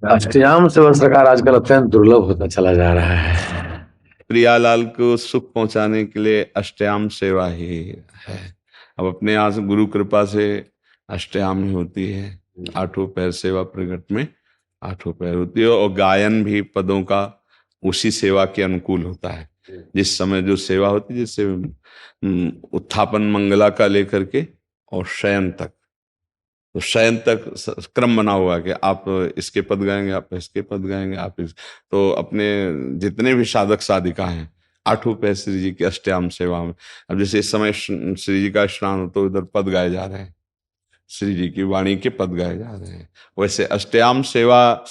अष्टयाम seven सरकार आजकल अत्यंत दुर्लभ होता चला जा रहा है। प्रियालाल को सुख पहुंचाने के लिए अष्टयाम सेवा ही है। अब अपने यहाँ से गुरु कृपा से अष्टयाम ही होती है। आठों पैर सेवा प्रगट में आठों पैर होती है, और गायन भी पदों का उसी सेवा के अनुकूल होता है। जिस समय जो सेवा होती है, जैसे उत्थापन मंगला का लेकर के और शयन तक, तो शयन तक क्रम बना हुआ है कि आप इसके पद गाएंगे, आप इसके पद गाएंगे, तो अपने जितने भी साधक साधिका हैं आठों पैर श्री जी की अष्टयाम सेवा में। अब जैसे इस समय श्री जी का स्नान हो तो इधर पद गाए जा रहे हैं, श्री जी की वाणी के पद गाए जा रहे हैं। वैसे अष्टयाम सेवा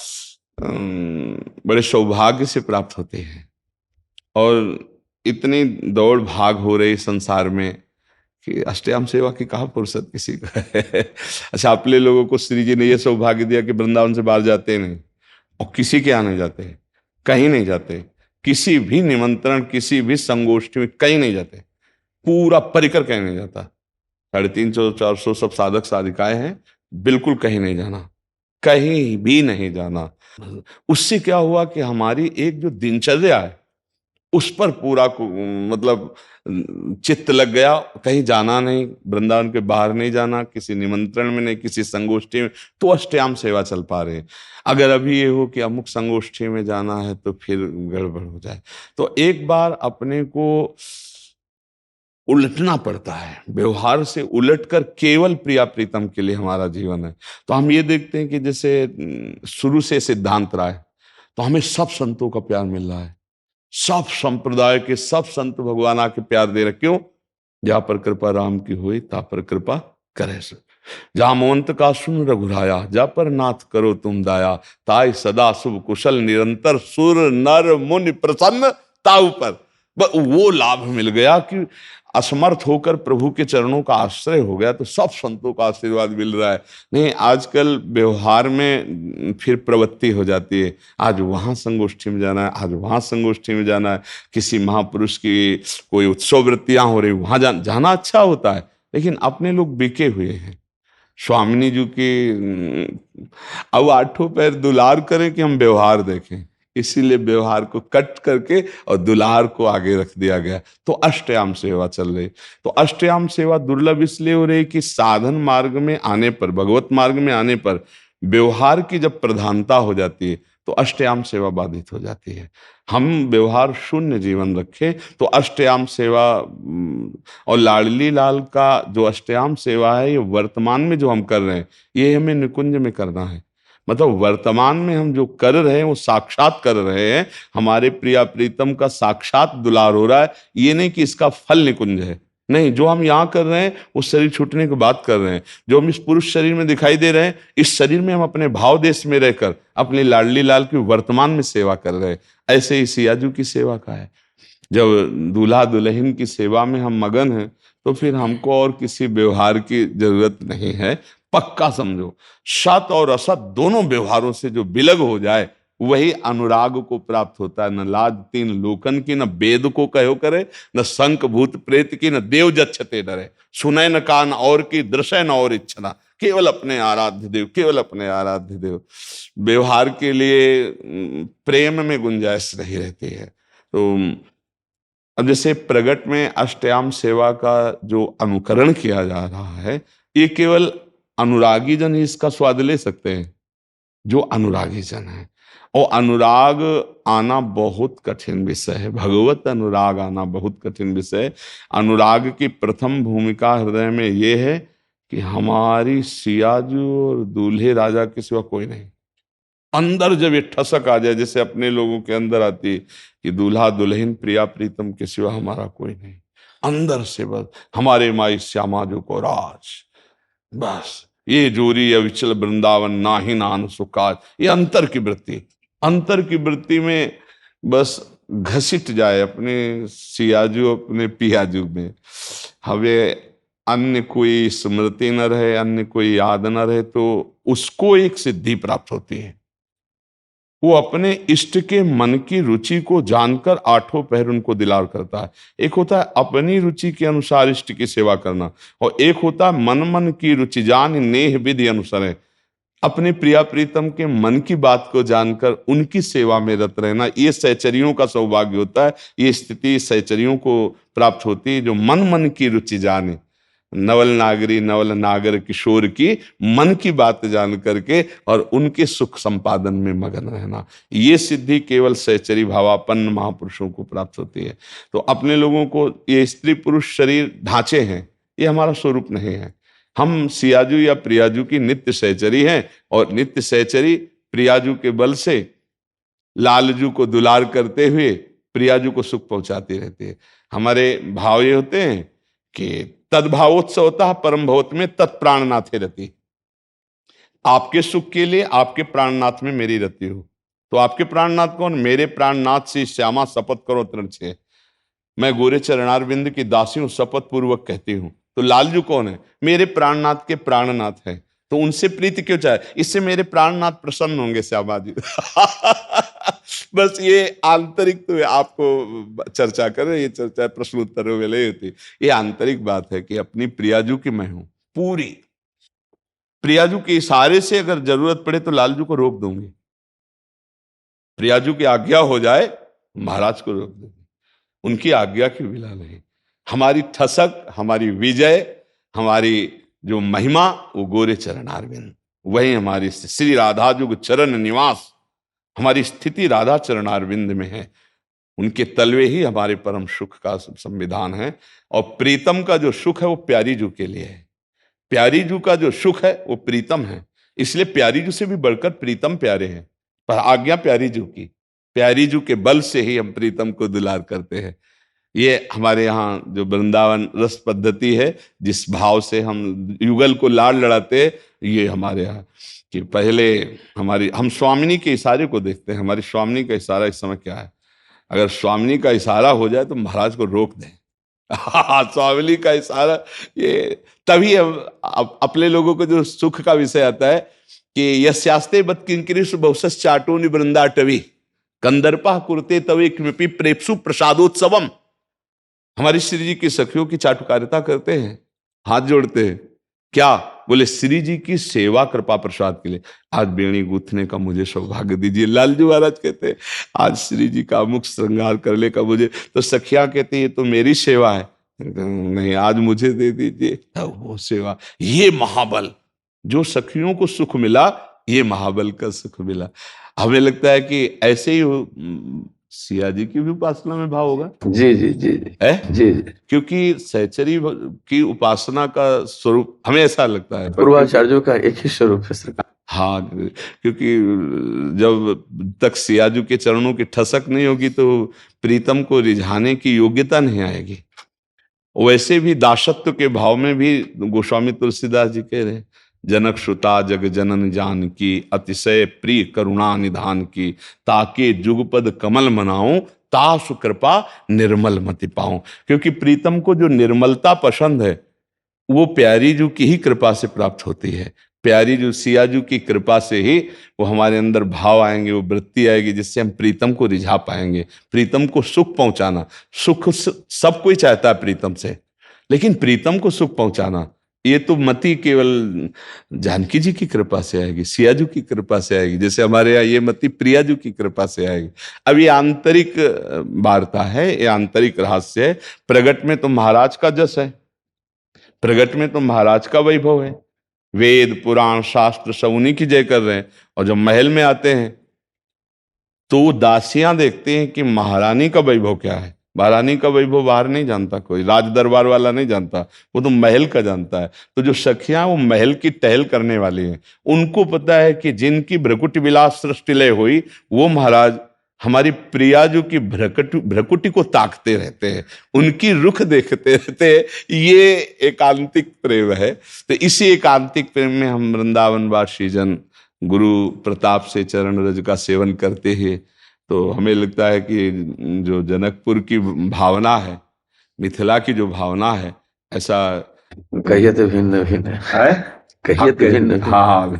बड़े सौभाग्य से प्राप्त होती है। और इतनी दौड़ भाग हो रही संसार में कि अष्टयाम सेवा की कहाँ फुर्सत किसी को है। अच्छा, अपने लोगों को श्री जी ने यह सौभाग्य दिया कि वृंदावन से बाहर जाते नहीं, और किसी के यहाँ नहीं जाते, कहीं नहीं जाते, किसी भी निमंत्रण, किसी भी संगोष्ठी में कहीं नहीं जाते, पूरा परिकर कहीं नहीं जाता। 350-400 सब साधक साधिकाएं हैं, बिल्कुल कहीं नहीं जाना, कहीं भी नहीं जाना। उससे क्या हुआ कि हमारी एक जो दिनचर्या है उस पर पूरा मतलब चित्त लग गया। कहीं जाना नहीं, वृंदावन के बाहर नहीं जाना, किसी निमंत्रण में नहीं, किसी संगोष्ठी में, तो अष्टयाम सेवा चल पा रहे हैं। अगर अभी ये हो कि अमुक संगोष्ठी में जाना है तो फिर गड़बड़ हो जाए, तो एक बार अपने को उलटना पड़ता है, व्यवहार से उलटकर केवल प्रिया प्रीतम के लिए हमारा जीवन है। तो हम ये देखते हैं कि जैसे शुरू से सिद्धांत रहा है, तो हमें सब संतों का प्यार मिल रहा है, सब संप्रदाय के सब संत भगवान आके प्यार दे रहे। क्यों? जहां पर कृपा राम की हुई ता पर कृपा करे सो, जहां मोहंत का सुन रघुराया, जा पर नाथ करो तुम दाया, ताई सदा शुभ कुशल निरंतर, सुर नर मुनि प्रसन्न ताऊ पर। वो लाभ मिल गया कि असमर्थ होकर प्रभु के चरणों का आश्रय हो गया, तो सब संतों का आशीर्वाद मिल रहा है। नहीं, आजकल व्यवहार में फिर प्रवृत्ति हो जाती है, आज वहाँ संगोष्ठी में जाना है, आज वहाँ संगोष्ठी में जाना है, किसी महापुरुष की कोई उत्सव वृत्तियां हो रही, वहाँ जाना अच्छा होता है, लेकिन अपने लोग बिके हुए हैं। स्वामिनी जी की अब आठों पैर दुलार करें कि हम व्यवहार देखें, इसीलिए व्यवहार को कट करके और दुलार को आगे रख दिया गया। तो अष्टयाम सेवा चल रही। तो अष्टयाम सेवा दुर्लभ इसलिए हो रही कि साधन मार्ग में आने पर, भगवत मार्ग में आने पर व्यवहार की जब प्रधानता हो जाती है तो अष्टयाम सेवा बाधित हो जाती है। हम व्यवहार शून्य जीवन रखें तो अष्टयाम सेवा और लाडली लाल का जो अष्टयाम सेवा है, ये वर्तमान में जो हम कर रहे हैं, ये हमें निकुंज में करना है। मतलब वर्तमान में हम जो कर रहे हैं वो साक्षात कर रहे हैं, हमारे प्रिया प्रीतम का साक्षात दुलार हो रहा है। ये नहीं कि इसका फल निकुंज है, नहीं, जो हम यहाँ कर रहे हैं उस शरीर छूटने की बात कर रहे हैं। जो हम इस पुरुष शरीर में दिखाई दे रहे हैं, इस शरीर में हम अपने भाव देश में रहकर अपनी लाडली लाल की वर्तमान में सेवा कर रहे हैं। ऐसे ही सियाजू की सेवा का है। जब दूल्हा दुल्हन की सेवा में हम मगन हैं तो फिर हमको और किसी व्यवहार की जरूरत नहीं है। पक्का समझो, सत और असत दोनों व्यवहारों से जो विलग हो जाए वही अनुराग को प्राप्त होता है। न लाज तीन लोकन की, न वेद को कहो करे, न शंख भूत प्रेत की, न देव जच्छते डरे, सुने न कान और की, दृश्य न और इच्छना, केवल अपने आराध्य देव, केवल अपने आराध्य देव। व्यवहार के लिए प्रेम में गुंजाइश नहीं रहती है। तो अब जैसे प्रगट में अष्टयाम सेवा का जो अनुकरण किया जा रहा है, ये केवल अनुरागी जन ही इसका स्वाद ले सकते हैं, जो अनुरागी जन है। और अनुराग आना बहुत कठिन विषय है, भगवत अनुराग आना बहुत कठिन विषय है। अनुराग की प्रथम भूमिका हृदय में ये है कि हमारी सियाजू और दूल्हे राजा के सिवा कोई नहीं। अंदर जब ये ठसक आ जाए, जैसे अपने लोगों के अंदर आती कि दूल्हा दुल्हन प्रिया प्रीतम के सिवा हमारा कोई नहीं, अंदर से बस हमारे माई श्यामा जो को राज, बस ये जोरी अविचल वृंदावन नाही नान सुकाज, ये अंतर की वृत्ति, अंतर की वृत्ति में बस घसीट जाए अपने सियाजू अपने पियाजू में, हमें अन्य कोई स्मृति न रहे, अन्य कोई याद न रहे, तो उसको एक सिद्धि प्राप्त होती है। वो अपने इष्ट के मन की रुचि को जानकर आठों पहर उनको दिलार करता है। एक होता है अपनी रुचि के अनुसार इष्ट की सेवा करना, और एक होता है मन मन की रुचि जान नेह विधि अनुसार है। अपने प्रिया प्रीतम के मन की बात को जानकर उनकी सेवा में रत रहना, ये सहचरियों का सौभाग्य होता है। ये स्थिति सहचरियों को प्राप्त होती है जो मन मन की रुचि जाने। नवल नागरी नवल नागर किशोर की मन की बात जान करके और उनके सुख संपादन में मगन रहना, ये सिद्धि केवल सहचरी भावापन्न महापुरुषों को प्राप्त होती है। तो अपने लोगों को ये स्त्री पुरुष शरीर ढांचे हैं, ये हमारा स्वरूप नहीं है। हम सियाजू या प्रियाजू की नित्य सहचरी हैं और नित्य सहचरी प्रियाजू के बल से लालजू को दुलार करते हुए प्रियाजू को सुख पहुंचाती रहती है। हमारे भाव ये होते हैं कि तद्भावोत्सवतः परम भवत में तत्प्राणनाथे रति। आपके सुख के लिए आपके प्राणनाथ में मेरी रति हो। तो आपके प्राणनाथ कौन? मेरे प्राणनाथ से श्यामा शपथ करो तृण छे, मैं गोरे चरणारविंद की दासी हूं, शपथ पूर्वक कहती हूं। तो लालजू कौन है? मेरे प्राणनाथ के प्राणनाथ है। तो उनसे प्रीति क्यों चाहे? इससे मेरे प्राणनाथ प्रसन्न होंगे श्यामा जी। बस ये आंतरिक, तो आपको चर्चा करें, ये चर्चा प्रश्न उत्तरों में नहीं होती। ये आंतरिक बात है कि अपनी प्रियाजू की मैं हूं पूरी। प्रियाजू के इशारे से अगर जरूरत पड़े तो लालजू को रोक दूंगी। प्रियाजू की आज्ञा हो जाए महाराज को रोक दूंगी, उनकी आज्ञा की विला नहीं। हमारी ठसक, हमारी विजय, हमारी जो महिमा वो गोरे चरणारविंद, वही हमारी श्री राधा जुग चरण निवास, हमारी स्थिति राधा चरणारविंद में है। उनके तलवे ही हमारे परम सुख का संविधान है। और प्रीतम का जो सुख है वो प्यारी जू के लिए है। प्यारी जू का जो सुख है वो प्रीतम है, इसलिए प्यारी जू से भी बढ़कर प्रीतम प्यारे हैं। पर आज्ञा प्यारी जू की, प्यारी जू के बल से ही हम प्रीतम को दुलार करते हैं। ये हमारे यहाँ जो वृंदावन रस पद्धति है, जिस भाव से हम युगल को लाड़ लड़ाते हैं, ये हमारे यहाँ कि पहले हम स्वामिनी के इशारे को देखते हैं। हमारी स्वामिनी का इशारा इस समय क्या है? अगर स्वामिनी का इशारा हो जाए तो महाराज को रोक दें। स्वामिनी का इशारा, ये तभी अपने लोगों को जो सुख का विषय आता है कि यस्यास्ते बत किंकरीषु बहुशस् चाटोनि वृंदाटवी कंदर्पा कुरते तवे किमपि प्रेप्सु प्रसादोत्सवम। हमारी श्री जी की सखियों की चाटुकारिता करते हैं, हाथ जोड़ते हैं। क्या बोले? श्री जी की सेवा कृपा प्रसाद के लिए आज बेणी गूंथने का मुझे सौभाग्य दीजिए। लालजू महाराज कहते हैं आज श्री जी का मुख श्रृंगार करने का मुझे, तो सखियां कहते ये तो मेरी सेवा है, नहीं आज मुझे दे दीजिए। वो सेवा, ये महाबल, जो सखियों को सुख मिला, ये महाबल का सुख मिला। हमें लगता है कि ऐसे ही सिया जी की भी उपासना में भाव होगा। जी जी जी है जी जी, क्योंकि सहचरी की उपासना का स्वरूप हमें ऐसा लगता है पूर्वाचार्यों का एक ही स्वरूप है सरकार। हाँ, क्योंकि जब तक सियाजू के चरणों की ठसक नहीं होगी तो प्रीतम को रिझाने की योग्यता नहीं आएगी। वैसे भी दासत्व के भाव में भी गोस्वामी तुलसीदास जी कह रहे, जनक श्रुता जग जनन जान की अतिशय प्रिय करुणा निधान की, ताके जुगपद कमल मनाऊं तासु कृपा निर्मल मति पाऊं। क्योंकि प्रीतम को जो निर्मलता पसंद है वो प्यारी जू की ही कृपा से प्राप्त होती है। प्यारी जू सियाजू की कृपा से ही वो हमारे अंदर भाव आएंगे, वो वृत्ति आएगी जिससे हम प्रीतम को रिझा पाएंगे। प्रीतम को सुख पहुंचाना, सुख सब कोई चाहता है प्रीतम से, लेकिन प्रीतम को सुख पहुंचाना ये तो मति केवल जानकी जी की कृपा से आएगी, सियाजू की कृपा से आएगी। जैसे हमारे यहाँ ये मति प्रियाजू की कृपा से आएगी। अब ये आंतरिक वार्ता है, ये आंतरिक रहस्य है। प्रगट में तो महाराज का जस है, प्रगट में तो महाराज का वैभव है। वेद पुराण शास्त्र सब उन्हीं की जय कर रहे हैं। और जब महल में आते हैं तो दासियां देखते हैं कि महारानी का वैभव क्या है। महारानी का वैभव बाहर नहीं जानता कोई, राज दरबार वाला नहीं जानता, वो तो महल का जानता है। तो जो सखियां वो महल की टहल करने वाली हैं, उनको पता है कि जिनकी भ्रकुटी विलास सृष्टि लय हुई वो महाराज हमारी प्रियाजू की भ्रकुटी को ताकते रहते हैं, उनकी रुख देखते रहते हैं। ये एकांतिक प्रेम है। तो इसी एकांतिक प्रेम में हम वृंदावनवासी जन गुरु प्रताप से चरण रज का सेवन करते हैं। तो हमें लगता है कि जो जनकपुर की भावना है, मिथिला की जो भावना है, ऐसा कहिए तो भिन्न भिन्न है, कहिए तो भिन्न। हाँ